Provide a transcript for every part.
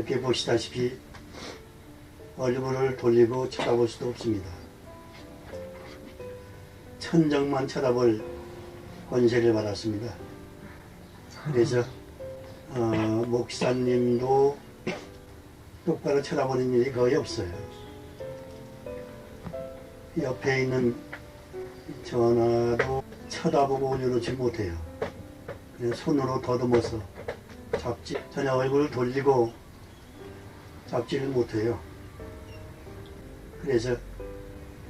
이렇게 보시다시피 얼굴을 돌리고 쳐다볼 수도 없습니다. 천정만 쳐다볼 권세를 받았습니다. 그래서 목사님도 똑바로 쳐다보는 일이 거의 없어요. 옆에 있는 전화도 쳐다보고 올려놓지 못해요. 그냥 손으로 더듬어서 잡지, 전혀 얼굴을 돌리고 잡지를 못해요. 그래서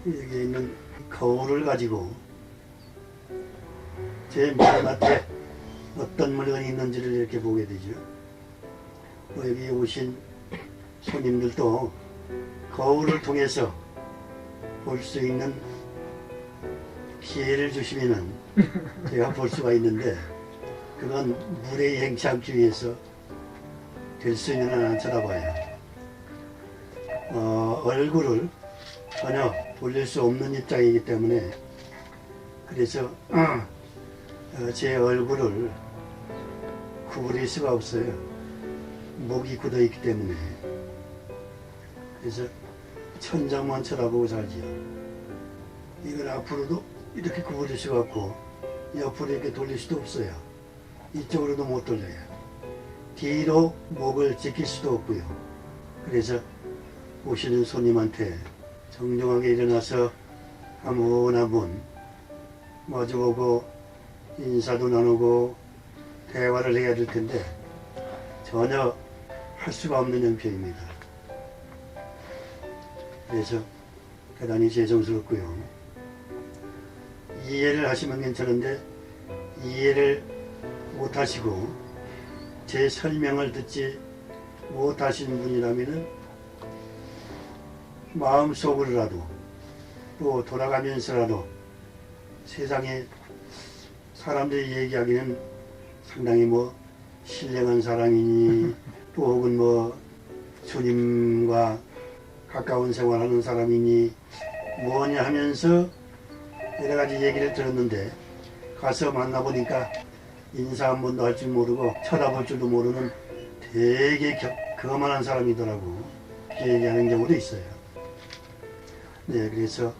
여기 있는 거울을 가지고 제 머리맡에 어떤 물건이 있는지를 이렇게 보게 되죠. 여기 오신 손님들도 거울을 통해서 볼 수 있는 기회를 주시면은 제가 볼 수가 있는데, 그건 물에 행치하기 위해서 될 수 있는 한 안 쳐다봐요. 얼굴을 전혀 돌릴 수 없는 입장이기 때문에, 그래서 제 얼굴을 구부릴 수가 없어요. 목이 굳어 있기 때문에. 그래서 천장만 쳐다보고 살지요. 이걸 앞으로도 이렇게 구부릴 수가 없고 옆으로 이렇게 돌릴 수도 없어요. 이쪽으로도 못 돌려요. 뒤로 목을 지킬 수도 없고요. 그래서 오시는 손님한테 정중하게 일어나서 한 분 한 분 마주보고 인사도 나누고 대화를 해야 될 텐데 전혀 할 수가 없는 형편입니다. 그래서 대단히 죄송스럽고요. 이해를 하시면 괜찮은데 이해를 못하시고 제 설명을 듣지 못하시는 분이라면 마음속으로라도 또 돌아가면서라도 세상에 사람들이 얘기하기는 상당히 신령한 사람이니 또 혹은 주님과 가까운 생활하는 사람이니 뭐냐 하면서 여러 가지 얘기를 들었는데, 가서 만나보니까 인사 한 번도 할 줄 모르고 쳐다볼 줄도 모르는 되게 거만한 사람이더라고. 그렇게 얘기하는 경우도 있어요. 네, 그래서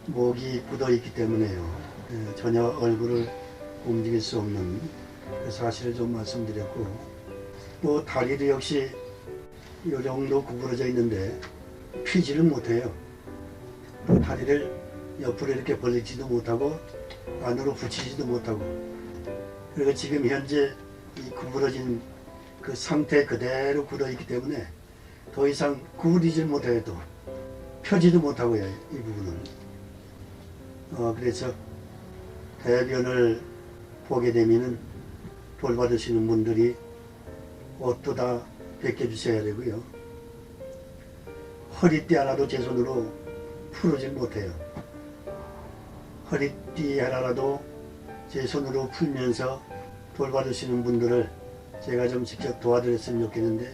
목이 굳어있기 때문에요. 전혀 얼굴을 움직일 수 없는 그 사실을 좀 말씀드렸고, 또 다리도 역시 이 정도 구부러져 있는데 피지를 못해요. 또 다리를 옆으로 이렇게 벌리지도 못하고 안으로 붙이지도 못하고, 그리고 지금 현재 이 구부러진 그 상태 그대로 굳어있기 때문에 더 이상 구부리지 못해요. 또 펴지도 못하고요, 이 부분을. 그래서 대변을 보게 되면은 돌봐주시는 분들이 옷도 다 벗겨주셔야 되고요. 허리띠 하나도 제 손으로 풀지 못해요. 허리띠 하나라도 제 손으로 풀면서 돌봐주시는 분들을 제가 좀 직접 도와드렸으면 좋겠는데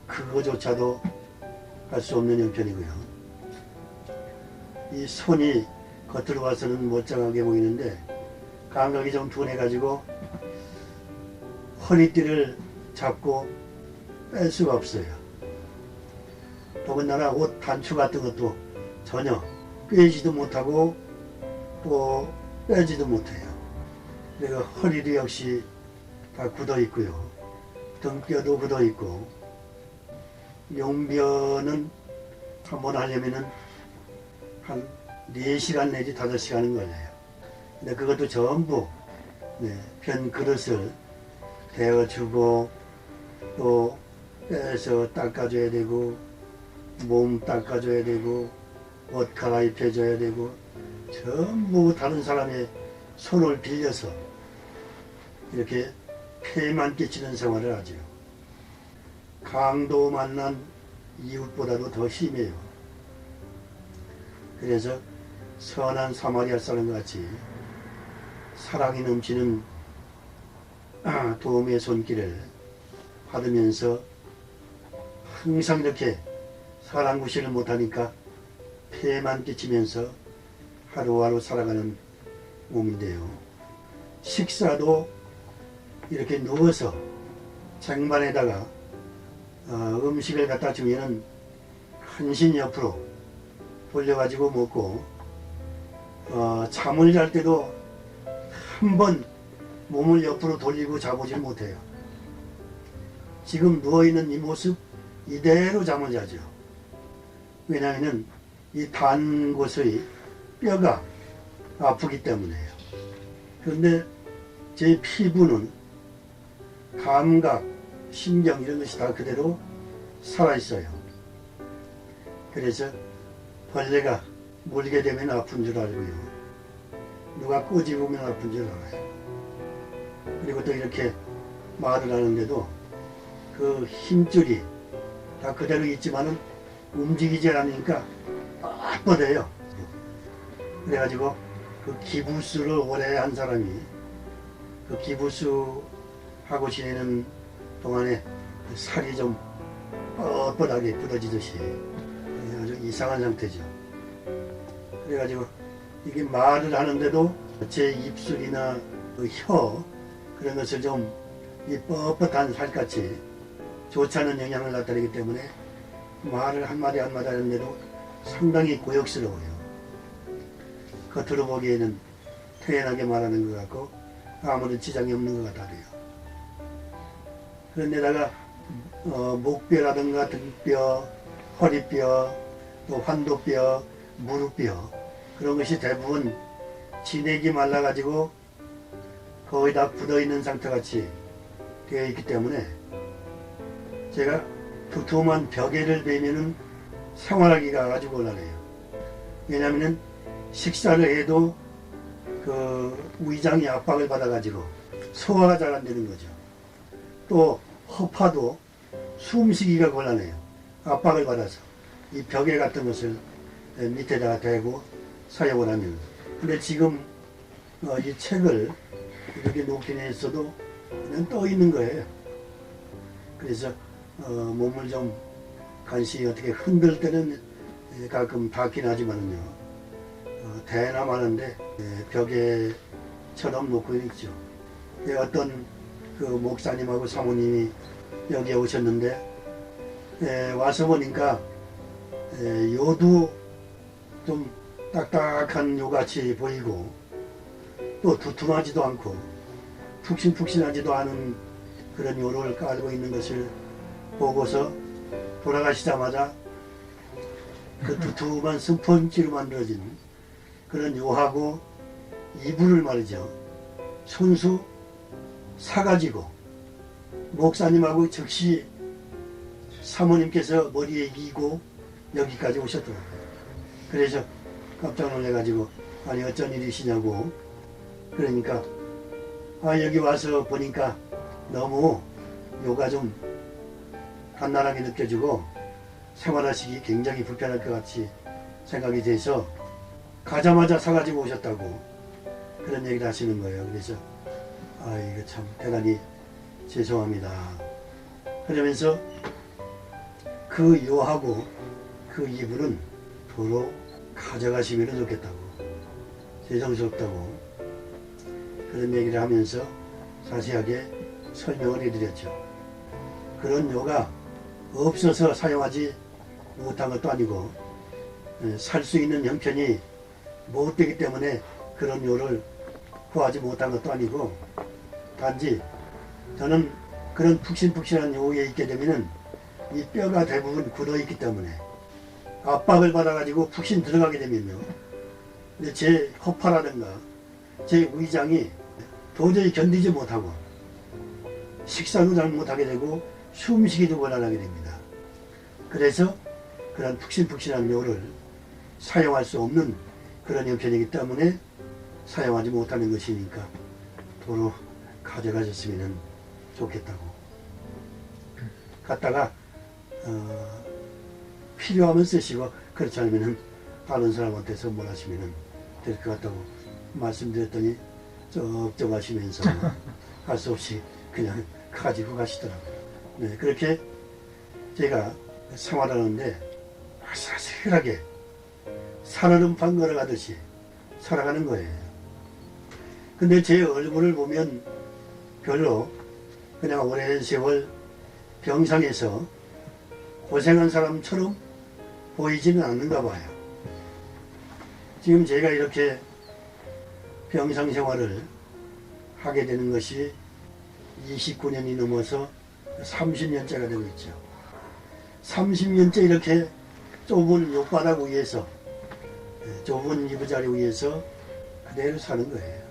그거조차도 할 수 없는 형편이고요. 이 손이 겉으로 봐서는 멀쩡하게 보이는데 감각이 좀 둔해가지고 허리띠를 잡고 뺄 수가 없어요. 더군다나 옷 단추 같은 것도 전혀 빼지도 못하고 또 빼지도 못해요. 그리고 허리도 역시 다 굳어 있고요. 등뼈도 굳어 있고, 용변은 한번 하려면은 한 4시간 내지 5시간은 걸려요. 근데 그것도 전부 편 그릇을 데워주고 또 빼서 닦아줘야 되고 몸 닦아줘야 되고 옷 갈아입혀줘야 되고 전부 다른 사람의 손을 빌려서 이렇게 폐만 끼치는 생활을 하죠. 강도 만난 이웃보다도 더 심해요. 그래서 선한 사마리아 사람과 같이 사랑이 넘치는 도움의 손길을 받으면서 항상 이렇게 사랑 구실을 못하니까 폐만 끼치면서 하루하루 살아가는 몸인데요. 식사도 이렇게 누워서 쟁반에다가 음식을 갖다 주면은 한신 옆으로 돌려가지고 먹고, 잠을 잘 때도 한 번 몸을 옆으로 돌리고 자보질 못해요. 지금 누워있는 이 모습 이대로 잠을 자죠. 왜냐하면 이 단 곳의 뼈가 아프기 때문에요. 그런데 제 피부는 감각, 신경 이런 것이 다 그대로 살아있어요. 그래서 벌레가 물게 되면 아픈 줄 알고요. 누가 꼬집으면 아픈 줄 알아요. 그리고 또 이렇게 말을 하는데도 그 힘줄이 다 그대로 있지만은 움직이지 않으니까 뻣뻣해요. 그래가지고 그 기부스를 오래 한 사람이 그 기부스 하고 지내는 동안에 살이 좀 뻣뻣하게 부러지듯이 아주 이상한 상태죠. 그래가지고 이게 말을 하는데도 제 입술이나 그 혀 그런 것을 좀 이 뻣뻣한 살같이 좋지 않은 영향을 나타내기 때문에 말을 한마디 한마디 하는데도 상당히 고역스러워요. 겉으로 보기에는 태연하게 말하는 것 같고 아무런 지장이 없는 것 같아요. 그런데다가 목뼈라든가 등뼈, 허리뼈, 또 환도뼈, 무릎뼈 그런 것이 대부분 진액이 말라가지고 거의 다 굳어있는 상태같이 되어 있기 때문에 제가 두툼한 벽에를 베면은 생활하기가 아주 곤란해요. 왜냐하면 식사를 해도 그 위장이 압박을 받아가지고 소화가 잘 안 되는 거죠. 또 허파도 숨쉬기가 곤란해요. 압박을 받아서 이 벽에 같은 것을 밑에다가 대고 사용을 하면. 근데 지금 이 책을 이렇게 놓긴 했어도 그냥 떠 있는 거예요. 그래서 몸을 좀 간신히 어떻게 흔들 때는 가끔 닿긴 하지만요. 대나마는데 벽에처럼 놓고 있죠. 어떤 그 목사님하고 사모님이 여기에 오셨는데 와서 보니까 요도 좀 딱딱한 요같이 보이고 또 두툼하지도 않고 푹신푹신하지도 않은 그런 요를 깔고 있는 것을 보고서 돌아가시자마자 그 두툼한 스펀지로 만들어진 그런 요하고 이불을 말이죠. 손수 사가지고 목사님하고 즉시 사모님께서 머리에 이고 여기까지 오셨더라고요. 그래서 깜짝 놀래가지고 아니 어쩐 일이시냐고 그러니까 여기 와서 보니까 너무 요가 좀 간단하게 느껴지고 생활하시기 굉장히 불편할 것 같이 생각이 돼서 가자마자 사가지고 오셨다고 그런 얘기를 하시는 거예요. 그래서 이거 참 대단히 죄송합니다. 그러면서 그 요하고 그 이불은 도로 가져가시면 좋겠다고 죄송스럽다고 그런 얘기를 하면서 자세하게 설명을 해드렸죠. 그런 요가 없어서 사용하지 못한 것도 아니고 살 수 있는 형편이 못 되기 때문에 그런 요를 구하지 못한 것도 아니고 단지 저는 그런 푹신푹신한 요에 있게 되면은 이 뼈가 대부분 굳어 있기 때문에 압박을 받아가지고 푹신 들어가게 되면요. 근데 제 허파라든가 제 위장이 도저히 견디지 못하고 식사도 잘 못하게 되고 숨쉬기도 곤란하게 됩니다. 그래서 그런 푹신푹신한 요를 사용할 수 없는 그런 형편이기 때문에 사용하지 못하는 것이니까 도로 가져가셨으면 좋겠다고 갖다가 필요하면 쓰시고 그렇지 않으면 다른 사람한테 선물하시면 될 것 같다고 말씀드렸더니 쩍쩍하시면서 할 수 없이 그냥 가지고 가시더라고요. 네, 그렇게 제가 생활하는데 아슬아슬하게 살얼음판 걸어가듯이 살아가는 거예요. 근데 제 얼굴을 보면 별로 그냥 오랜 세월 병상에서 고생한 사람처럼 보이지는 않는가 봐요. 지금 제가 이렇게 병상 생활을 하게 되는 것이 29년이 넘어서 30년째가 되고 있죠. 30년째 이렇게 좁은 욕바닥 위에서, 좁은 이부자리 위에서 그대로 사는 거예요.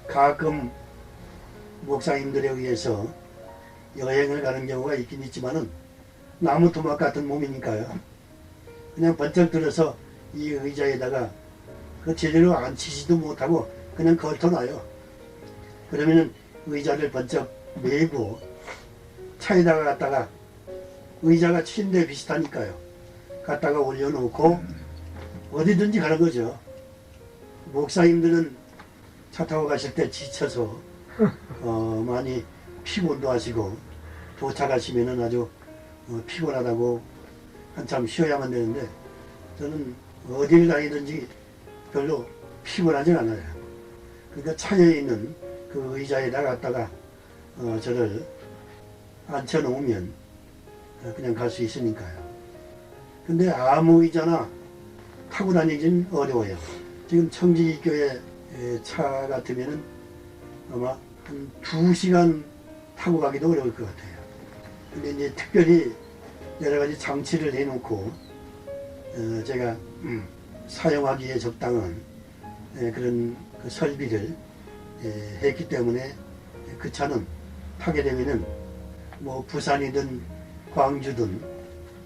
가끔 목사님들에 의해서 여행을 가는 경우가 있긴 있지만은 나무 토막 같은 몸이니까요. 그냥 번쩍 들어서 이 의자에다가 그 제대로 앉히지도 못하고 그냥 걸터놔요. 그러면은 의자를 번쩍 메고 차에다가 갖다가 의자가 침대 비슷하니까요. 갖다가 올려놓고 어디든지 가는 거죠. 목사님들은 차 타고 가실 때 지쳐서 많이 피곤도 하시고 도착하시면은 아주 피곤하다고 한참 쉬어야만 되는데 저는 어딜 다니든지 별로 피곤하진 않아요. 그러니까 차에 있는 그 의자에다 갖다가 저를 앉혀놓으면 그냥 갈 수 있으니까요. 근데 아무 의자나 타고 다니긴 어려워요. 지금 청지교회 차 같으면은 아마 한 2시간 타고 가기도 어려울 것 같아요. 근데 이제 특별히 여러 가지 장치를 해놓고 제가 사용하기에 적당한 그런 그 설비를 했기 때문에 그 차는 타게 되면은 뭐 부산이든 광주든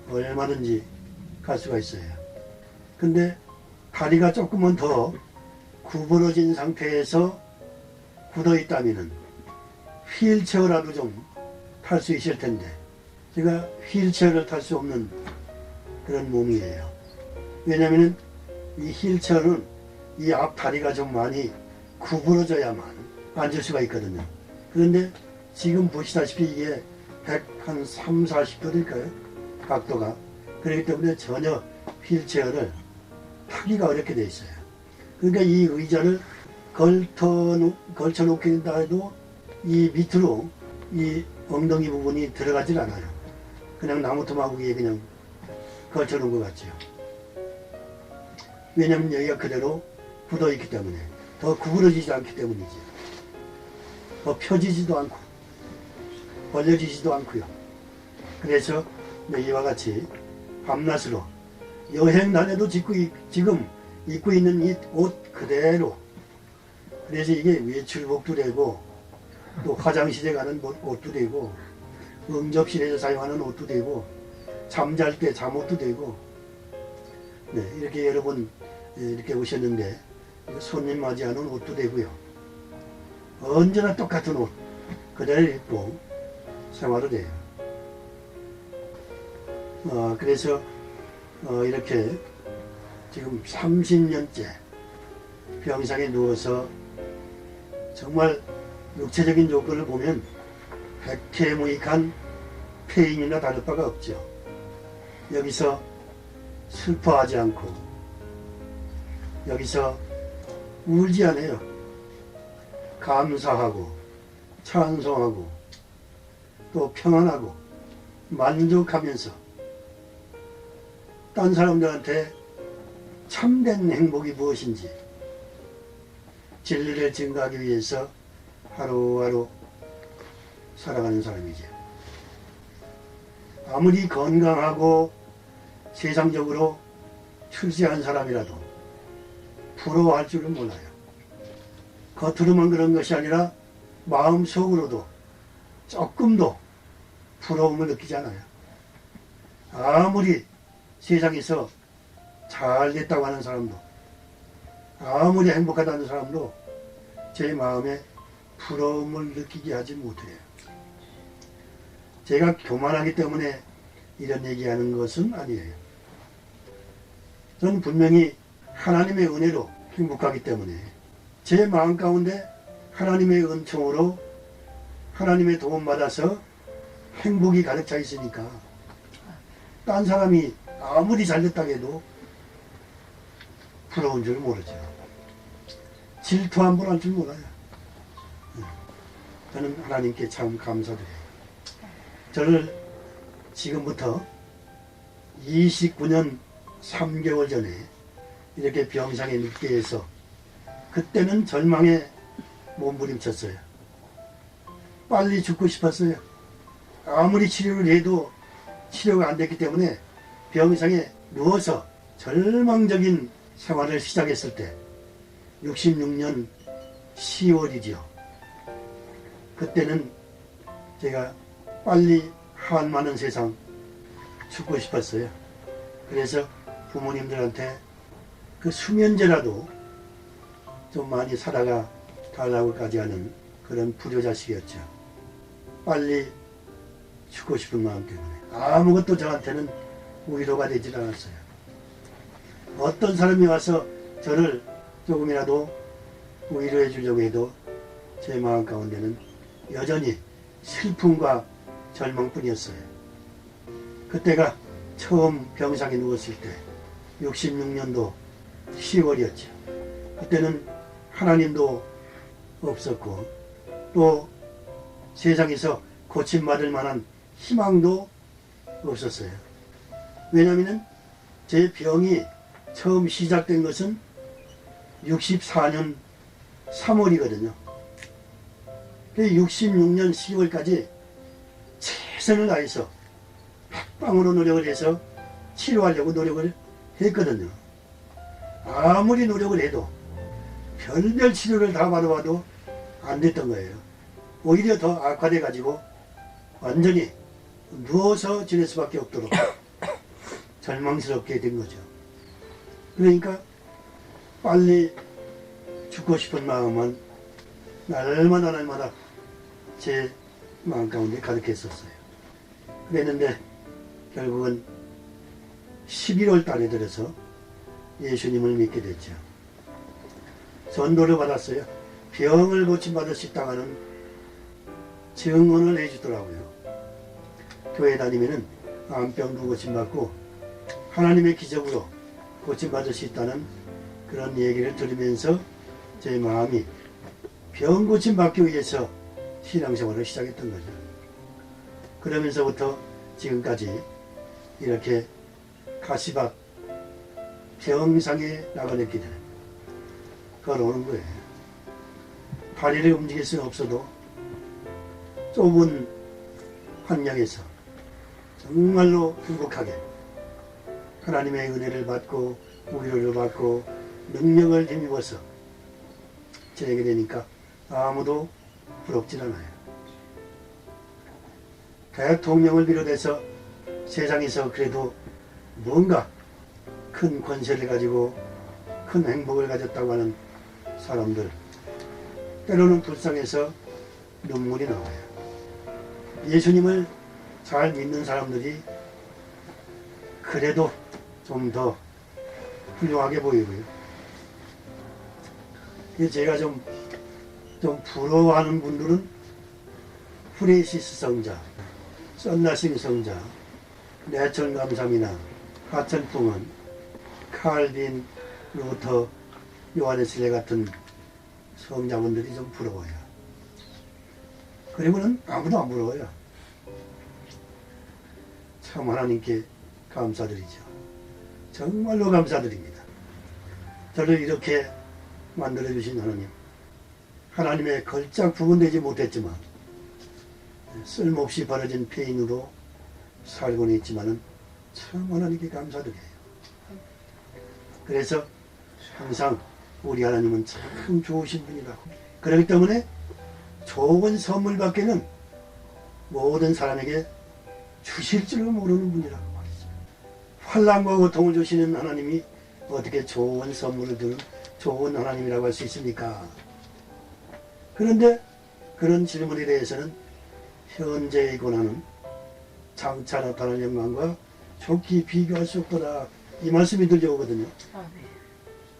얼마든지 갈 수가 있어요. 근데 다리가 조금은 더 구부러진 상태에서 굳어 있다면은 휠체어라도 좀 탈 수 있을 텐데 제가 휠체어를 탈 수 없는 그런 몸이에요. 왜냐면은 이 휠체어는 이 앞다리가 좀 많이 구부러져야만 앉을 수가 있거든요. 그런데 지금 보시다시피 이게 130, 40도 될까요? 각도가. 그렇기 때문에 전혀 휠체어를 타기가 어렵게 돼 있어요. 그러니까 이 의자를 걸쳐놓게 된다 해도 이 밑으로 이 엉덩이 부분이 들어가질 않아요. 그냥 나무토막 위에 그냥 걸쳐놓은 것 같죠. 왜냐면 여기가 그대로 굳어있기 때문에 더 구부러지지 않기 때문이지. 더 펴지지도 않고 벌려지지도 않고요. 그래서 이와 같이 밤낮으로 여행 다녀도 지금 입고 있는 이 옷 그대로, 그래서 이게 외출복도 되고 또 화장실에 가는 옷도 되고 응접실에서 사용하는 옷도 되고 잠잘 때 잠옷도 되고, 네, 이렇게 여러분 이렇게 오셨는데 손님 맞이하는 옷도 되고요. 언제나 똑같은 옷 그대로 입고 생활을 해요. 그래서 이렇게 지금 30년째 병상에 누워서 정말 육체적인 조건을 보면 백해무익한 폐인이나 다를 바가 없죠. 여기서 슬퍼하지 않고 여기서 울지 않아요. 감사하고 찬송하고 또 평안하고 만족하면서 딴 사람들한테 참된 행복이 무엇인지 진리를 증거하기 위해서 하루하루 살아가는 사람이죠. 아무리 건강하고 세상적으로 출세한 사람이라도 부러워할 줄은 몰라요. 겉으로만 그런 것이 아니라 마음속으로도 조금도 부러움을 느끼지 않아요. 아무리 세상에서 잘 됐다고 하는 사람도, 아무리 행복하다는 사람도 제 마음에 부러움을 느끼게 하지 못해요. 제가 교만하기 때문에 이런 얘기하는 것은 아니에요. 저는 분명히 하나님의 은혜로 행복하기 때문에 제 마음 가운데 하나님의 은총으로 하나님의 도움받아서 행복이 가득 차 있으니까 딴 사람이 아무리 잘됐다고 해도 부러운 줄 모르죠. 질투 한 번 할 줄 몰라요. 저는 하나님께 참 감사드려요. 저를 지금부터 29년 3개월 전에 이렇게 병상에 눕게 해서 그때는 절망에 몸부림쳤어요. 빨리 죽고 싶었어요. 아무리 치료를 해도 치료가 안 됐기 때문에 병상에 누워서 절망적인 생활을 시작했을 때 66년 10월이지요. 그때는 제가 빨리 한 많은 세상 죽고 싶었어요. 그래서 부모님들한테 그 수면제라도 좀 많이 사다가 달라고까지 하는 그런 불효자식이었죠. 빨리 죽고 싶은 마음 때문에 아무것도 저한테는 위로가 되질 않았어요. 어떤 사람이 와서 저를 조금이라도 위로해 주려고 해도 제 마음 가운데는 여전히 슬픔과 절망뿐이었어요. 그때가 처음 병상에 누웠을 때 66년도 10월이었죠. 그때는 하나님도 없었고 또 세상에서 고침받을 만한 희망도 없었어요. 왜냐하면 제 병이 처음 시작된 것은 64년 3월이거든요. 66년 10월까지 최선을 다해서 백방으로 노력을 해서 치료하려고 노력을 했거든요. 아무리 노력을 해도 별별 치료를 다 받아봐도 안 됐던 거예요. 오히려 더 악화돼 가지고 완전히 누워서 지낼 수밖에 없도록 절망스럽게 된 거죠. 그러니까 빨리 죽고 싶은 마음은 날마다 제 마음 가운데 가득했었어요. 그랬는데 결국은 11월 달에 들어서 예수님을 믿게 됐죠. 전도를 받았어요. 병을 고침받을 수 있다가는 증언을 해주더라고요. 교회 다니면은 암병도 고침받고 하나님의 기적으로 고침받을 수 있다는 그런 얘기를 들으면서 제 마음이 병 고침받기 위해서 신앙생활을 시작했던 거죠. 그러면서부터 지금까지 이렇게 가시밭 병상에 나가는 길을 걸어오는 거예요. 다리를 움직일 수는 없어도 좁은 환경에서 정말로 행복하게 하나님의 은혜를 받고 위로를 받고 능력을 힘입어서 지내게 되니까 아무도 부럽질 않아요. 대통령을 비롯해서 세상에서 그래도 뭔가 큰 권세를 가지고 큰 행복을 가졌다고 하는 사람들, 때로는 불쌍해서 눈물이 나와요. 예수님을 잘 믿는 사람들이 그래도 좀 더 훌륭하게 보이고요. 제가 좀 부러워하는 분들은 프레시스 성자, 썬나싱 성자, 내천 감사이나 하천풍은, 칼빈, 루터, 요하네슬레 같은 성자분들이 좀 부러워요. 그리고는 아무도 안 부러워요. 참 하나님께 감사드리죠. 정말로 감사드립니다. 저를 이렇게 만들어주신 하나님, 하나님의 걸작 부분되지 못했지만 쓸모없이 벌어진 페인으로 살고는 있지만 참 하나님께 감사드려요. 그래서 항상 우리 하나님은 참 좋으신 분이라고, 그렇기 때문에 좋은 선물 밖에는 모든 사람에게 주실 줄을 모르는 분이라고 말이죠. 환난과 고통을 주시는 하나님이 어떻게 좋은 선물을 주는 좋은 하나님이라고 할 수 있습니까? 그런데 그런 질문에 대해서는 현재의 고난은 장차 나타날 영광과 좋게 비교할 수 없더라, 이 말씀이 들려오거든요.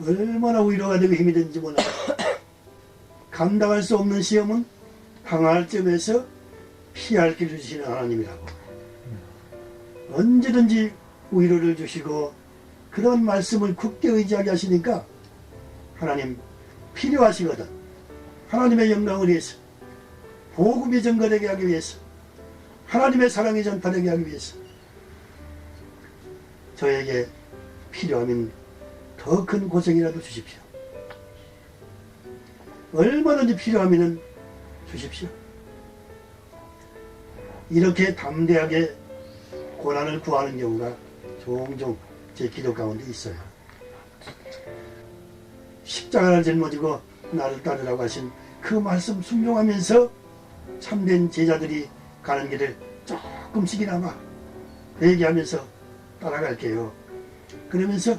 얼마나 위로가 되고 힘이 되는지 몰라요. 감당할 수 없는 시험은 당할 점에서 피할 길을 주시는 하나님이라고. 언제든지 위로를 주시고 그런 말씀을 굳게 의지하게 하시니까 하나님 필요하시거든. 하나님의 영광을 위해서 복음이 전거되게 하기 위해서, 하나님의 사랑이 전파되게 하기 위해서 저에게 필요하면 더 큰 고생이라도 주십시오. 얼마든지 필요하면 주십시오. 이렇게 담대하게 고난을 구하는 경우가 종종 제 기도 가운데 있어요. 십자가를 짊어지고 나를 따르라고 하신 그 말씀 순종하면서 참된 제자들이 가는 길을 조금씩이나마 얘기하면서 따라갈게요. 그러면서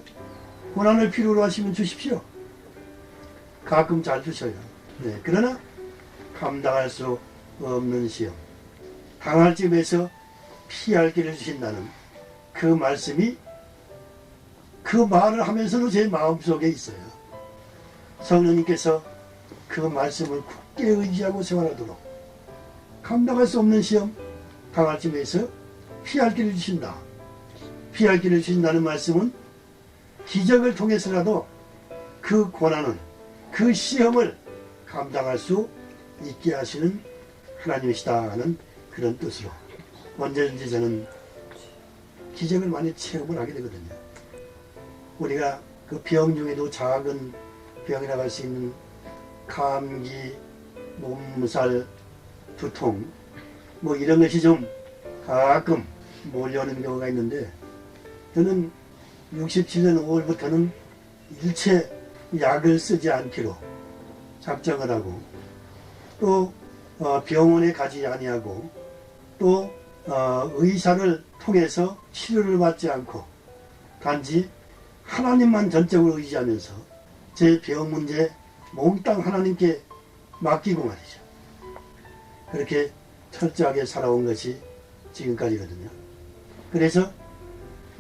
고난을 필요로 하시면 주십시오. 가끔 잘 주셔요. 네, 그러나 감당할 수 없는 시험, 당할 집에서 피할 길을 주신다는 그 말씀이 그 말을 하면서도 제 마음속에 있어요. 성령님께서 그 말씀을 굳게 의지하고 생활하도록 감당할 수 없는 시험, 당할 집에서 피할 길을 주신다. 피할 길을 주신다는 말씀은 기적을 통해서라도 그 고난을, 그 시험을 감당할 수 있게 하시는 하나님이시다 하는 그런 뜻으로 언제든지 저는 기적을 많이 체험을 하게 되거든요. 우리가 그 병 중에도 작은 병이라고 할 수 있는 감기, 몸살, 두통 뭐 이런 것이 좀 가끔 몰려오는 경우가 있는데, 저는 67년 5월부터는 일체 약을 쓰지 않기로 작정을 하고, 또 병원에 가지 아니하고, 또 의사를 통해서 치료를 받지 않고 단지 하나님만 전적으로 의지하면서 제 병 문제 몽땅 하나님께 맡기고 말이죠. 그렇게 철저하게 살아온 것이 지금까지거든요. 그래서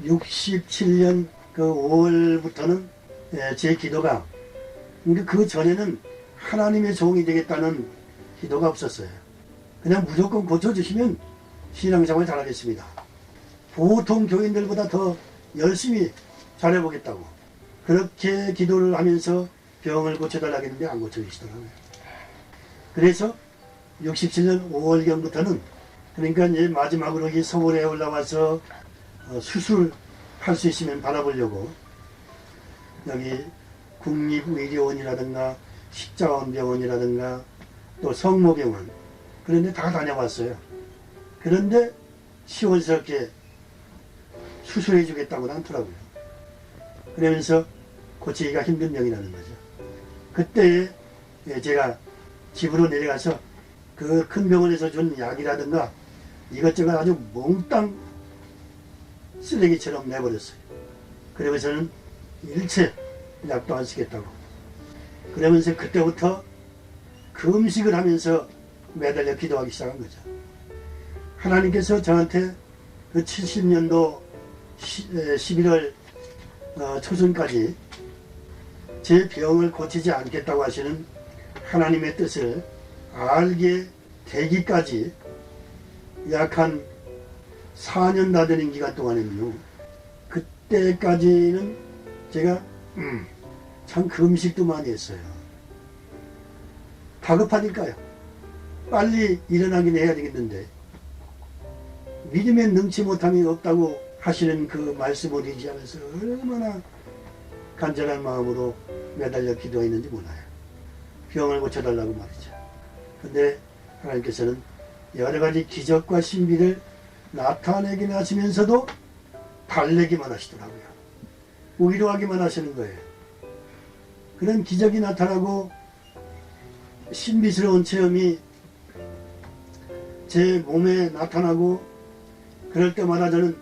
67년 그 5월부터는 제 기도가, 그 전에는 하나님의 종이 되겠다는 기도가 없었어요. 그냥 무조건 고쳐주시면 신앙생활 잘하겠습니다. 보통 교인들보다 더 열심히 잘해보겠다고 그렇게 기도를 하면서 병을 고쳐달라고 했는데 안 고쳐주시더라고요. 그래서 67년 5월경부터는, 그러니까 이제 마지막으로 이 서울에 올라와서 수술할 수 있으면 받아보려고 여기 국립의료원이라든가 십자원병원이라든가 또 성모병원 그런 데 다 다녀봤어요. 그런데 시원스럽게 수술해 주겠다고는 않더라고요. 그러면서 고치기가 힘든 병이라는 거죠. 그때 제가 집으로 내려가서 그 큰 병원에서 준 약이라든가 이것저것 아주 몽땅 쓰레기처럼 내버렸어요. 그러면서는 일체 약도 안 쓰겠다고. 그러면서 그때부터 금식을 하면서 매달려 기도하기 시작한 거죠. 하나님께서 저한테 그 70년도 11월 초순까지 제 병을 고치지 않겠다고 하시는 하나님의 뜻을 알게 되기까지 약 한 4년 다 되는 기간 동안에는요, 그때까지는 제가 참 금식도 많이 했어요. 다급하니까요. 빨리 일어나긴 해야 되겠는데 믿음에 능치 못함이 없다고 하시는 그 말씀을 의지하면서 얼마나 간절한 마음으로 매달려 기도했는지 몰라요. 병을 고쳐달라고 말이죠. 근데 하나님께서는 여러 가지 기적과 신비를 나타내긴 하시면서도 달래기만 하시더라고요. 위로하기만 하시는 거예요. 그런 기적이 나타나고 신비스러운 체험이 제 몸에 나타나고 그럴 때마다 저는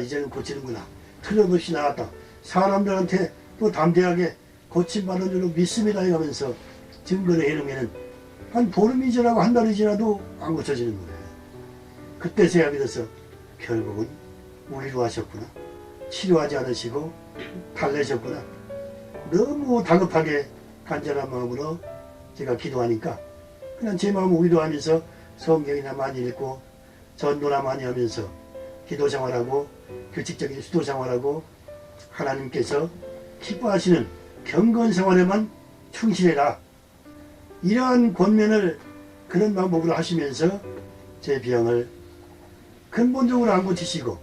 이제는 고치는구나. 틀림없이 나왔다. 사람들한테 또 담대하게 고침받은 줄로 믿습니다 하면서 증거를 해놓으면 한 보름이 지나고 한 달이 지나도 안 고쳐지는 거예요. 그때서야 믿어서 결국은 위로하셨구나. 치료하지 않으시고 달래셨구나. 너무 다급하게 간절한 마음으로 제가 기도하니까 그냥 제 마음을 위로하면서 성경이나 많이 읽고 전도나 많이 하면서 기도 생활하고 규칙적인 수도 생활하고 하나님께서 기뻐하시는 경건 생활에만 충실해라. 이러한 권면을 그런 방법으로 하시면서 제 병을 근본적으로 안 고치시고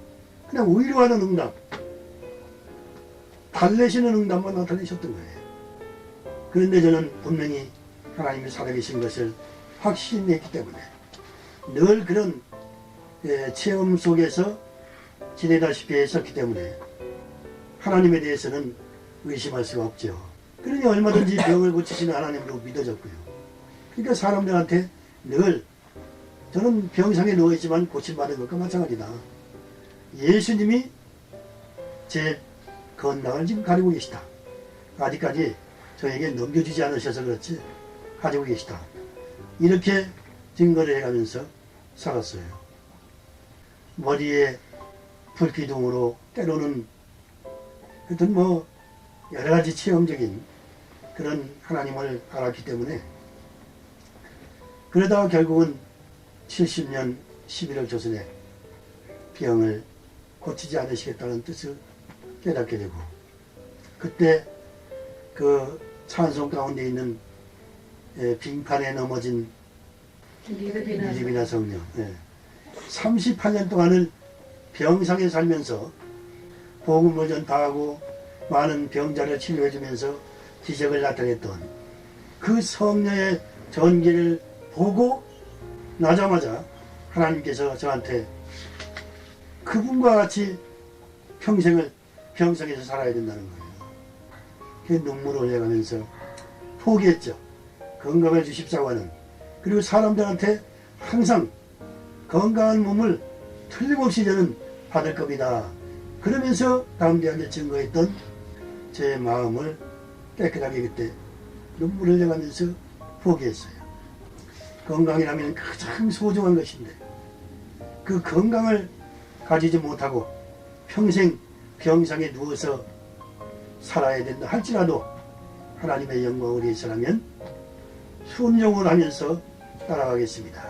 그냥 위로하는 응답, 달래시는 응답만 나타내셨던 거예요. 그런데 저는 분명히 하나님이 살아계신 것을 확신했기 때문에 늘 그런 체험 속에서 지내다시피 했었기 때문에 하나님에 대해서는 의심할 수가 없죠. 그러니 얼마든지 병을 고치시는 하나님으로 믿어졌고요. 그러니까 사람들한테 늘 저는 병상에 누워있지만 고침받은 것과 마찬가지다. 예수님이 제 건강을 지금 가지고 계시다. 아직까지 저에게 넘겨주지 않으셔서 그렇지 가지고 계시다. 이렇게 증거를 해가면서 살았어요. 머리에 불기둥으로 때로는 하여튼 뭐 여러가지 체험적인 그런 하나님을 알았기 때문에 그러다가 결국은 70년 11월 조선에 병을 고치지 않으시겠다는 뜻을 깨닫게 되고 그때 그 찬송 가운데 있는 빙판에 넘어진 리비나 성녀 38년 동안을 병상에 살면서 복음을 전파하고 많은 병자를 치료해주면서 기적을 나타냈던 그 성녀의 전기를 보고 나자마자 하나님께서 저한테 그분과 같이 평생을 병상에서 살아야 된다는 거예요. 그 눈물을 흘려가면서 포기했죠. 건강을 주십사고 하는, 그리고 사람들한테 항상 건강한 몸을 틀림없이 저는 받을 겁니다. 그러면서 담대하게 증거했던 제 마음을 깨끗하게 그때 눈물을 흘려가면서 포기했어요. 건강이라면 가장 소중한 것인데 그 건강을 가지지 못하고 평생 병상에 누워서 살아야 된다 할지라도 하나님의 영광을 위해서라면 순종을 하면서 따라가겠습니다.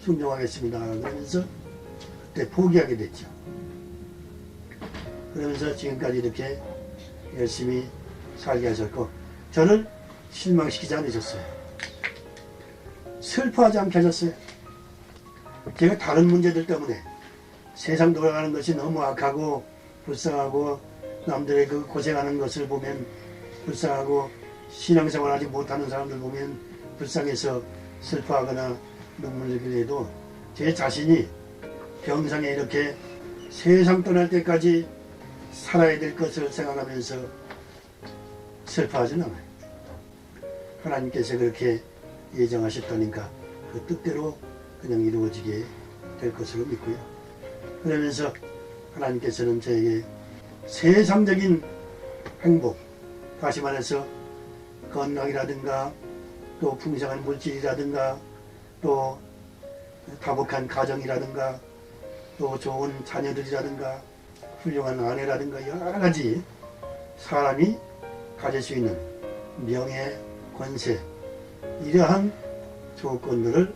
순종하겠습니다. 그러면서 그때 포기하게 됐죠. 그러면서 지금까지 이렇게 열심히 살게 하셨고 저를 실망시키지 않으셨어요. 슬퍼하지 않게 하셨어요. 제가 다른 문제들 때문에 세상 돌아가는 것이 너무 악하고 불쌍하고 남들의 그 고생하는 것을 보면 불쌍하고 신앙생활하지 못하는 사람들 보면 불쌍해서 슬퍼하거나 눈물 흘리기도 해도 제 자신이 병상에 이렇게 세상 떠날 때까지 살아야 될 것을 생각하면서 슬퍼하지는 않아요. 하나님께서 그렇게 예정하셨다니까 그 뜻대로 그냥 이루어지게 될 것으로 믿고요. 그러면서 하나님께서는 저에게 세상적인 행복, 다시 말해서 건강이라든가 또 풍성한 물질이라든가 또 다복한 가정이라든가 또 좋은 자녀들이라든가 훌륭한 아내라든가 여러 가지 사람이 가질 수 있는 명예, 권세, 이러한 조건들을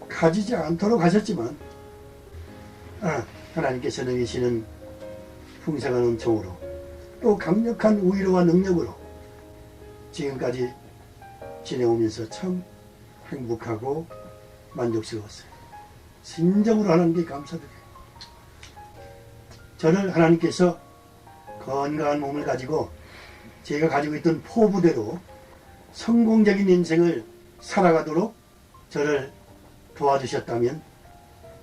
가지지 않도록 하셨지만 하나님께서 내리시는 풍성한 은총으로 또 강력한 위로와 능력으로 지금까지 지내오면서 참 행복하고 만족스러웠어요. 진정으로 하나님께 감사드려요. 저를 하나님께서 건강한 몸을 가지고 제가 가지고 있던 포부대로 성공적인 인생을 살아가도록 저를 도와주셨다면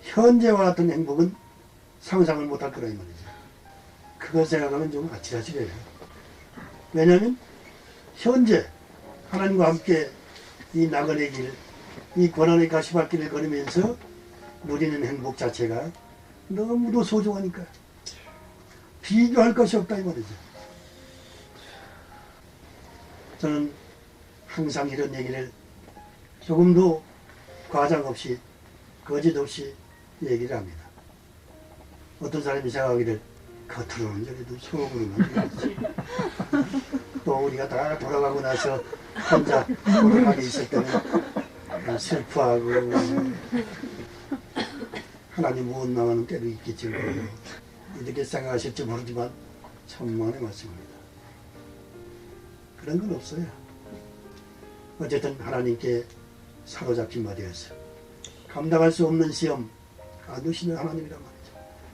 현재와 같은 행복은 상상을 못할 거라 이 말이죠. 그걸 생각하면 좀 아찔아찔해요. 왜냐하면 현재 하나님과 함께 이 나그네 길, 이 고난의 가시밭길을 걸으면서 누리는 행복 자체가 너무도 소중하니까 비교할 것이 없다 이 말이죠. 저는 항상 이런 얘기를 조금도 과장 없이 거짓 없이 얘기를 합니다. 어떤 사람이 생각하기를 겉으로는 저래도 속으로는 또 우리가 다 돌아가고 나서 혼자 돌아가게 있을 때는 슬퍼하고 하나님 못 나가는 때도 있겠지. 이렇게 생각하실지 모르지만 천만의 말씀입니다. 그런 건 없어요. 어쨌든 하나님께 사로잡힌 바 되었어. 감당할 수 없는 시험 안 두시는 하나님이란 말이죠.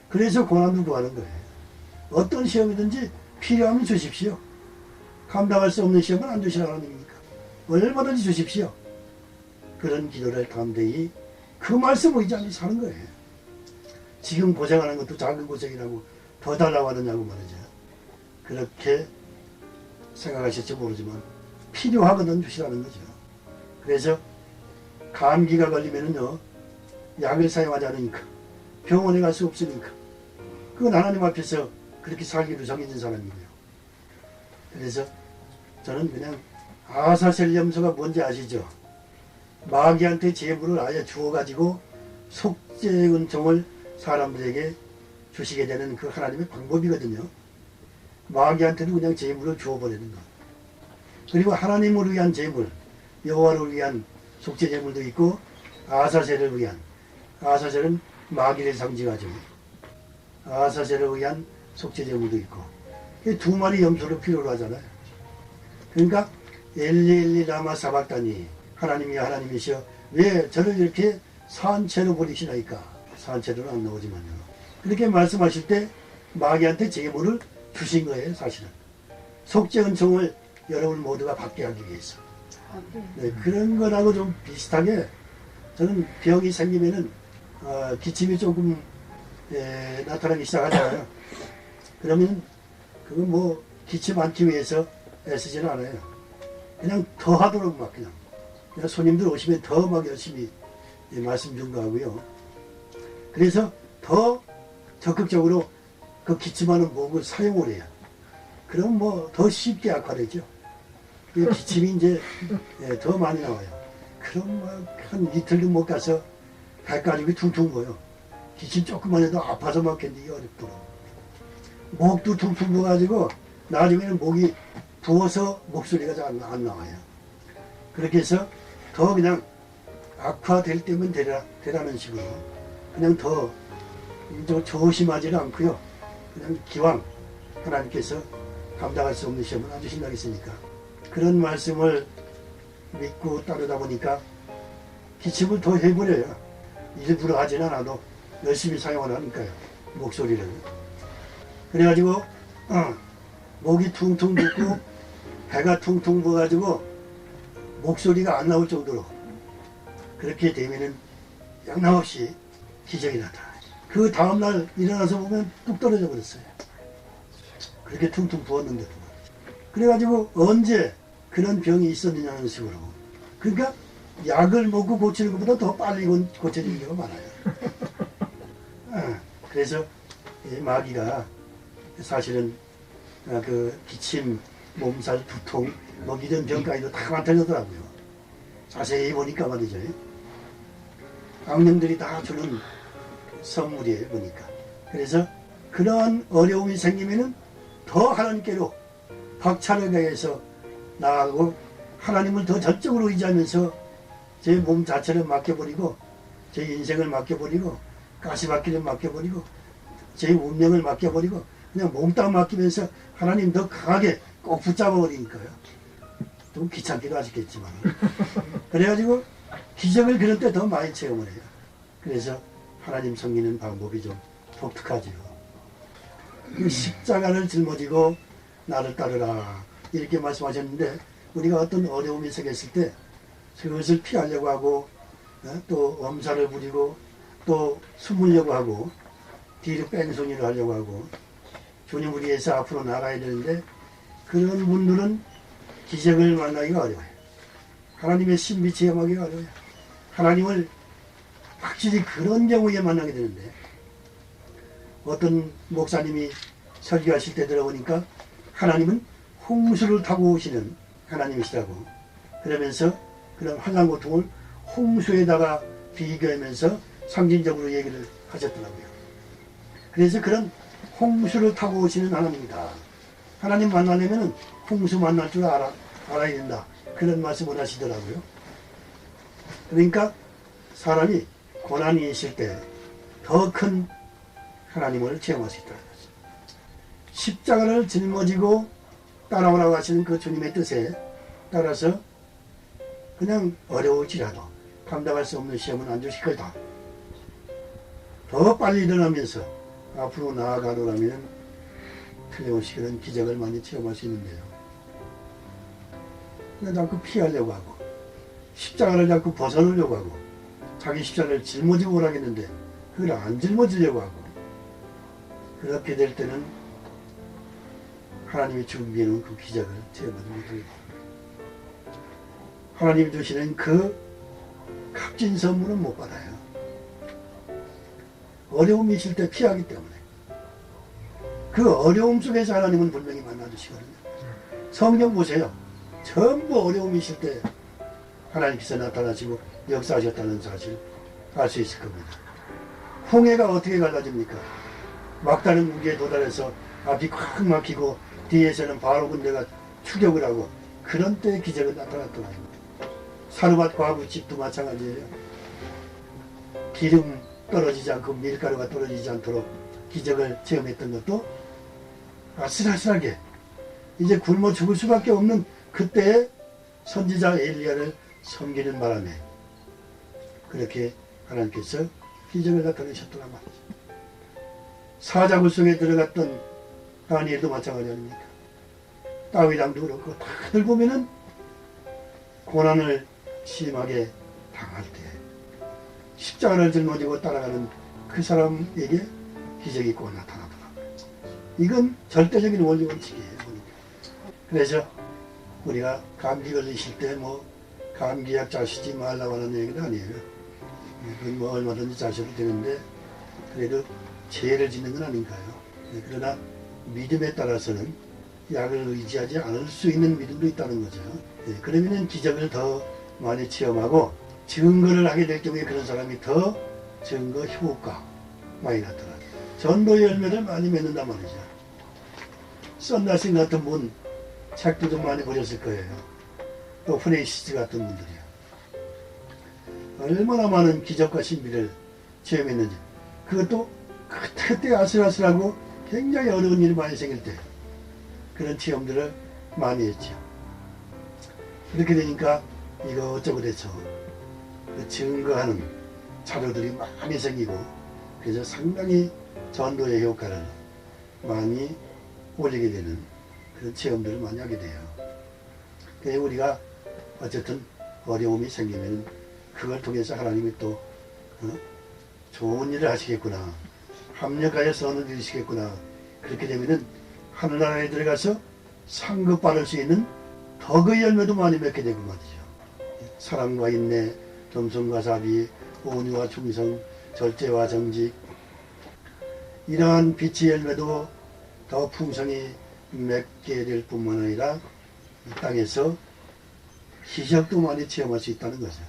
그래서 고난을 구하는 거예요. 어떤 시험이든지 필요하면 주십시오. 감당할 수 없는 시험은 안 주시는 하나님이니까 얼마든지 주십시오. 그런 기도를 담대히 그 말씀 의지하며 사는 거예요. 지금 고생하는 것도 작은 고생이라고 더 달라고 하느냐고 말이죠. 그렇게 생각하실지 모르지만 필요하거든 주시라는 거죠. 그래서 감기가 걸리면은요, 약을 사용하지 않으니까, 병원에 갈 수 없으니까, 그건 하나님 앞에서 그렇게 살기로 정해진 사람이고요. 그래서 저는 그냥 아사셀 염소가 뭔지 아시죠? 마귀한테 재물을 아예 주어가지고 속죄 은총을 사람들에게 주시게 되는 그 하나님의 방법이거든요. 마귀한테도 그냥 재물을 주어버리는 것. 그리고 하나님을 위한 재물, 여호와를 위한 속죄 제물도 있고 아사셀을 위한, 아사셀은 마귀를 상징하죠. 아사셀을 위한 속죄 제물도 있고, 두 마리 염소를 필요로 하잖아요. 그러니까 엘리 라마 사박다니, 하나님이 하나님이시여 왜 저를 이렇게 산채로 버리시나이까. 산채로는 안 나오지만요. 그렇게 말씀하실 때 마귀한테 제물을 주신 거예요. 사실은 속죄 은총을 여러분 모두가 받게 하기 위해서. 네, 그런 거라고 좀 비슷하게 저는 병이 생기면은 기침이 조금 나타나기 시작하잖아요. 그러면 그건 뭐 기침 않기 위해서 애쓰지는 않아요. 그냥 더 하도록 막 그냥 손님들 오시면 더 막 열심히 말씀 전가하고요. 그래서 더 적극적으로 그 기침하는 목을 사용을 해요. 그럼 뭐 더 쉽게 악화되죠. 기침이 이제 더 많이 나와요. 그럼 막 한 이틀도 못 가서 발가락이 퉁퉁 부어요. 기침 조금만 해도 아파서 막 견디기 어렵도록. 목도 퉁퉁 부어가지고 나중에는 목이 부어서 목소리가 잘 안 나와요. 그렇게 해서 더 그냥 악화될 때면 되라는 식으로 그냥 더 조심하지는 않고요. 그냥 기왕 하나님께서 감당할 수 없는 시험을 안 주신다고 했으니까 그런 말씀을 믿고 따르다 보니까 기침을 더 해버려요. 일부러 하지는 않아도 열심히 사용을 하니까요. 목소리를. 그래가지고 목이 퉁퉁 붓고 배가 퉁퉁 부어가지고 목소리가 안 나올 정도로 그렇게 되면은 양남없이 기적이 나타나요. 그 다음날 일어나서 보면 뚝 떨어져 버렸어요. 그렇게 퉁퉁 부었는데도. 그래가지고 언제 그런 병이 있었느냐는 식으로. 그러니까 약을 먹고 고치는 것보다 더 빨리 고쳐지는 경우가 많아요. 그래서 마귀가 사실은 그 기침, 몸살, 두통 뭐 이런 병까지도 다 만들더라고요. 자세히 보니까 말이죠. 악령들이 다 주는 선물이에요. 보니까. 그래서 그러한 어려움이 생기면은 더 하나님께로 박차를 가해서 나아가고 하나님을 더 전적으로 의지하면서 제 몸 자체를 맡겨버리고 제 인생을 맡겨버리고 가시밭길을 맡겨버리고 제 운명을 맡겨버리고 그냥 몸딱 맡기면서 하나님 더 강하게 꼭 붙잡아버리니까요. 좀 귀찮기도 하시겠지만 그래가지고 기적을 그런 때 더 많이 체험을 해요. 그래서 하나님 섬기는 방법이 좀 독특하죠. 십자가를 짊어지고 나를 따르라 이렇게 말씀하셨는데 우리가 어떤 어려움이 생겼을 때 그것을 피하려고 하고 또 엄살을 부리고 또 숨으려고 하고 뒤로 뺑소니를 하려고 하고 주님을 위해서 앞으로 나가야 되는데 그런 분들은 기적을 만나기가 어려워요. 하나님의 신비 체험하기가 어려워요. 하나님을 확실히 그런 경우에 만나게 되는데 어떤 목사님이 설교하실 때 들어보니까 하나님은 홍수를 타고 오시는 하나님이시라고 그러면서 그런 환난고통을 홍수에다가 비교하면서 상징적으로 얘기를 하셨더라고요. 그래서 그런 홍수를 타고 오시는 하나님이다. 하나님 만나려면 홍수 만날 줄 알아야 된다. 그런 말씀을 하시더라고요. 그러니까 사람이 고난이 있을 때 더 큰 하나님을 체험할 수 있다는 거죠. 십자가를 짊어지고 따라오라고 하시는 그 주님의 뜻에 따라서 그냥 어려울지라도 감당할 수 없는 시험은 안 주실 거다. 더 빨리 일어나면서 앞으로 나아가노라면 틀림없이 그런 기적을 많이 체험할 수 있는데요. 근데 자꾸 피하려고 하고 십자가를 자꾸 벗어놓으려고 하고 자기 십자가를 짊어지고 오라겠는데 그걸 안 짊어지려고 하고 그렇게 될 때는 하나님이 준비해놓은 그 기적을 체험하지 못하게 됩니다. 하나님이 주시는 그 값진 선물은 못 받아요. 어려움이 있을 때 피하기 때문에. 그 어려움 속에서 하나님은 분명히 만나주시거든요. 성경 보세요. 전부 어려움이 있을 때 하나님께서 나타나시고 역사하셨다는 사실 알 수 있을 겁니다. 홍해가 어떻게 갈라집니까? 막다른 무게에 도달해서 앞이 꽉 막히고 뒤에서는 바로 군대가 추격을 하고 그런 때의 기적은 나타났던 아닙니다. 사르밧 과부집도 마찬가지예요. 기름 떨어지지 않고 밀가루가 떨어지지 않도록 기적을 체험했던 것도 아슬아슬하게 이제 굶어 죽을 수밖에 없는 그때의 선지자 엘리야를 섬기는 바람에 그렇게 하나님께서 기적을 나타내셨더란 말이죠. 사자굴 속에 들어갔던 다니엘도 마찬가지 아닙니까? 다윗왕도 그렇고 다들 보면은 고난을 심하게 당할 때 십자가를 짊어지고 따라가는 그 사람에게 기적이 꼭 나타나더라고요. 이건 절대적인 원리 원칙이에요. 그래서 우리가 감기 걸리실 때 뭐 감기약 자시지 말라고 하는 얘기는 아니에요. 그건 뭐 얼마든지 자셔도 되는데 그래도 죄를 짓는 건 아닌가요? 그러나 믿음에 따라서는 약을 의지하지 않을 수 있는 믿음도 있다는 거죠. 그러면 기적을 더 많이 체험하고 증거를 하게 될 경우에 그런 사람이 더 증거 효과 많이 나타나요. 전도의 열매를 많이 맺는단 말이죠. 썬다신 같은 분 책도 좀 많이 보셨을 거예요. 또 프레이시스 같은 분들이요. 얼마나 많은 기적과 신비를 체험했는지. 그것도 그때 아슬아슬하고 굉장히 어려운 일이 많이 생길 때 그런 체험들을 많이 했죠. 그렇게 되니까 이거 어쩌고 돼서 그 증거하는 자료들이 많이 생기고 그래서 상당히 전도의 효과를 많이 올리게 되는 그런 체험들을 많이 하게 돼요. 그래서 우리가 어쨌든 어려움이 생기면 그걸 통해서 하나님이 또 좋은 일을 하시겠구나, 합력하여 선을 이루시겠구나. 그렇게 되면은 하늘나라에 들어가서 상급 받을 수 있는 덕의 열매도 많이 맺게 되고 말이죠. 사랑과 인내, 겸손과 자비, 온유와 충성, 절제와 정직, 이러한 빛의 열매도 더 풍성히 맺게 될 뿐만 아니라 이 땅에서 기적도 많이 체험할 수 있다는 거죠.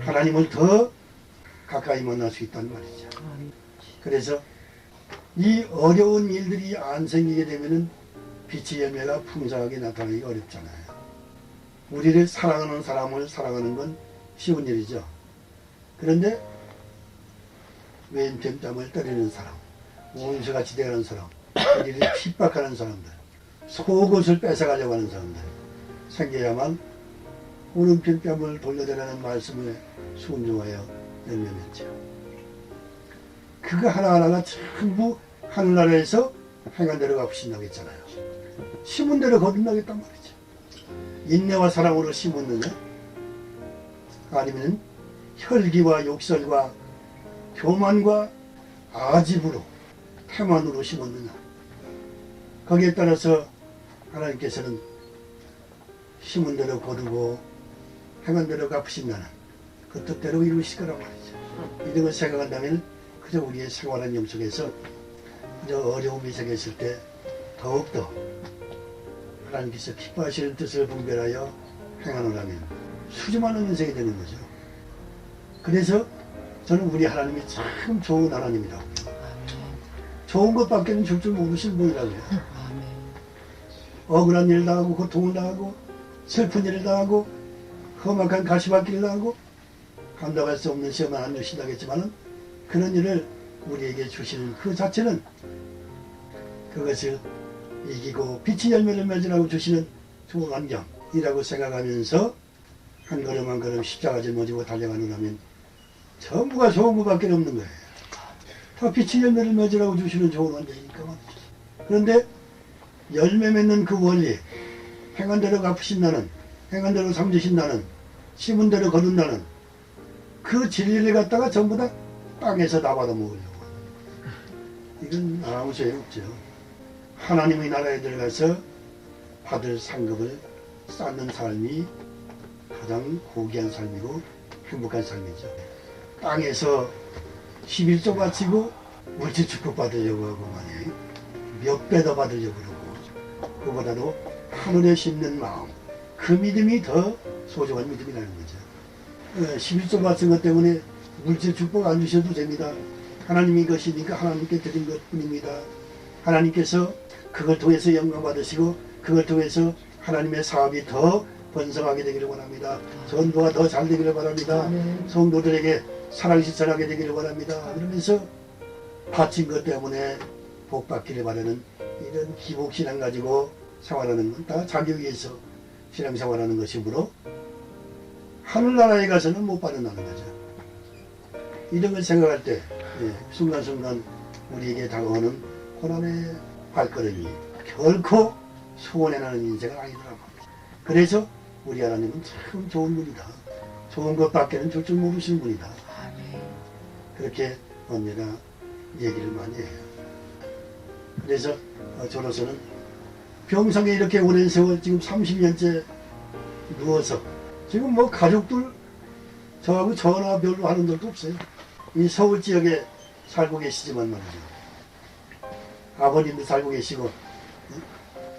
하나님을 더 가까이 만날 수 있다는 말이죠. 그래서 이 어려운 일들이 안 생기게 되면은 빛의 열매가 풍성하게 나타나기가 어렵잖아요. 우리를 사랑하는 사람을 사랑하는 건 쉬운 일이죠. 그런데 왼편뺨을 때리는 사람, 원수같이 대하는 사람, 우리를 핍박하는 사람들, 속옷을 뺏어가려고 하는 사람들 생겨야만 오른편 뺨을 돌려달라는 말씀을 순종하여 열매 맺죠. 그거 하나하나가 전부 하늘나라에서 행한 대로 갚으신다고 했잖아요. 심은 대로 거둔다겠단 말이죠. 인내와 사랑으로 심었느냐? 아니면 혈기와 욕설과 교만과 아집으로 태만으로 심었느냐? 거기에 따라서 하나님께서는 심은 대로 거두고 행한 대로 갚으신다는 그 뜻대로 이루실 거란 말이죠. 이런 걸 생각한다면 그저 우리의 생활한 영 속에서 그저 어려움이 생겼을 때 더욱더 하나님께서 기뻐하시는 뜻을 분별하여 행하노라면 수줍어하는 인생이 되는 거죠. 그래서 저는 우리 하나님이 참 좋은 하나님이라고요. 좋은 것밖에는 줄 줄 모르시는 분이라고요. 억울한 일을 당하고 고통을 당하고 슬픈 일을 당하고 험악한 가시밭길을 당하고 감당할 수 없는 시험을 안 주신다고 했지만 그런 일을 우리에게 주시는 그 자체는 그것을 이기고 빛의 열매를 맺으라고 주시는 좋은 환경이라고 생각하면서 한 걸음 한 걸음 십자가 짊어지고 달려가느라면 전부가 좋은 것밖에 없는 거예요. 다 빛의 열매를 맺으라고 주시는 좋은 원리니까 말이죠. 그런데 열매 맺는 그 원리, 행한 대로 갚으신다는, 행한 대로 삼으신다는, 심은 대로 거둔다는 그 진리를 갖다가 전부 다 땅에서 다 받아먹으려고 하는, 이건 아무 소용 없죠. 하나님의 나라에 들어가서 받을 상급을 쌓는 삶이 가장 고귀한 삶이고 행복한 삶이죠. 땅에서 11조 바치고 물질 축복 받으려고 하고 말이에요. 몇 배 더 받으려고 그러고, 그보다도 하늘에 심는 마음, 그 믿음이 더 소중한 믿음이라는 거죠. 11조 바친 것 때문에 물질 축복 안 주셔도 됩니다. 하나님이 것이니까 하나님께 드린 것뿐입니다. 하나님께서 그걸 통해서 영광 받으시고 그걸 통해서 하나님의 사업이 더 번성하게 되기를 원합니다. 전도가 더 잘 되기를 바랍니다. 성도들에게 사랑 실천하게 되기를 바랍니다. 그러면서 바친 것 때문에 복 받기를 바라는 이런 기복신앙 가지고 생활하는 건 다 자기 위해서 신앙생활하는 것이므로 하늘나라에 가서는 못 받는다는 거죠. 이런 걸 생각할 때 순간순간 우리에게 다가오는 고난의 발걸음이 결코 소원해 나는 인생은 아니더라고. 그래서 우리 하나님은 참 좋은 분이다. 좋은 것밖에는 줄 줄 모르시는 분이다. 그렇게 언제나 얘기를 많이 해요. 그래서 저로서는 병상에 이렇게 오랜 세월 지금 30년째 누워서 지금 뭐 가족들 저하고 전화 별로 하는 적도 없어요. 이 서울 지역에 살고 계시지만 말이죠. 아버님도 살고 계시고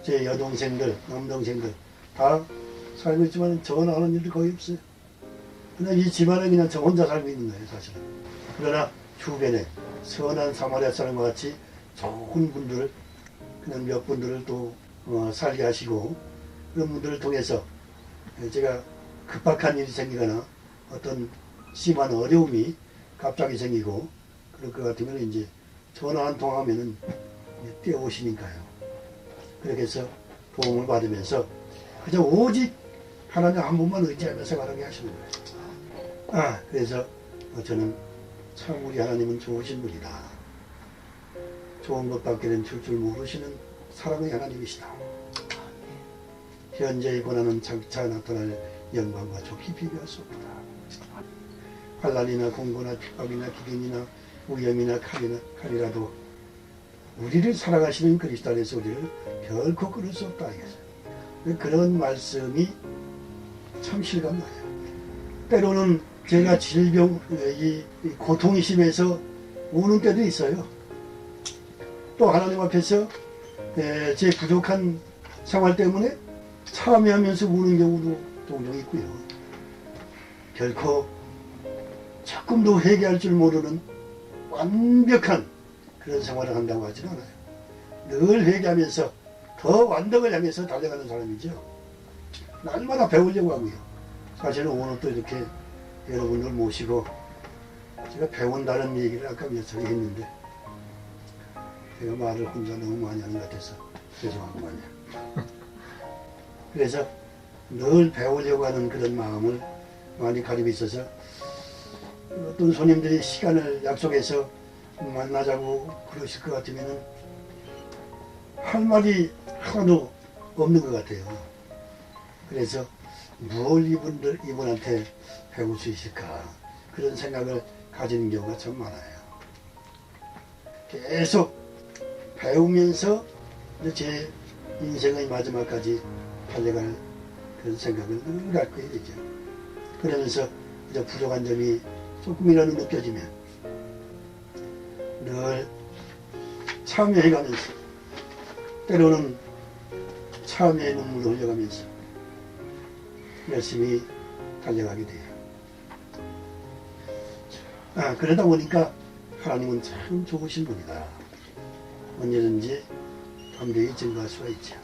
제 여동생들, 남동생들 다 살고 있지만 전화하는 일도 거의 없어요. 그냥 이 집안에 그냥 저 혼자 살고 있는 거예요, 사실은. 그러나 주변에 선한 사마리아 사람과 같이 좋은 분들을 그냥 몇 분들을 또 살게 하시고 그런 분들을 통해서 제가 급박한 일이 생기거나 어떤 심한 어려움이 갑자기 생기고 그럴 것 같으면 이제 전화 한 통 하면은 뛰어오시니까요. 그렇게 해서 도움을 받으면서 그저 오직 하나님 한 분만 의지하며 생활하게 하시는 거예요. 그래서 저는 참 우리 하나님은 좋으신 분이다. 좋은 것밖에는 줄 모르시는 사랑의 하나님이시다. 현재의 고난은 장차 나타날 영광과 좋게 비교할 수 없다. 환난이나 공고나 핍박이나 기근이나 위험이나 칼이라도 우리를 사랑하시는 그리스도 안에서 우리를 결코 끊을 수 없다. 그런 말씀이 참 실감나요. 때로는 제가 질병, 이 고통이 심해서 우는 때도 있어요. 또 하나님 앞에서 제 부족한 생활 때문에 참여하면서 우는 경우도 종종 있고요. 결코 조금도 회개할 줄 모르는 완벽한 그런 생활을 한다고 하지는 않아요. 늘 회개하면서 더 완덕을 향해서 달려가는 사람이죠. 날마다 배우려고 하고요. 사실은 오늘 또 이렇게 여러분들 모시고 제가 배운다는 얘기를 아까 몇 차례 했는데 제가 말을 혼자 너무 많이 하는 것 같아서 죄송하구만요. 그래서 늘 배우려고 하는 그런 마음을 많이 가지고 있어서 어떤 손님들이 시간을 약속해서 만나자고 그러실 것 같으면 할 말이 하나도 없는 것 같아요. 그래서 뭘 이분한테 배울 수 있을까 그런 생각을 가지는 경우가 참 많아요. 계속 배우면서 제 인생의 마지막까지 달려갈 그런 생각을 늘 갖고 해야 되죠. 그러면서 이제 부족한 점이 조금이라도 느껴지면 늘 참여해가면서 때로는 참여의 눈물을 흘려가면서 열심히 달려가게 돼요. 그러다 보니까 하나님은 참 좋으신 분이다. 언제든지 담대히 증거할 수가 있죠.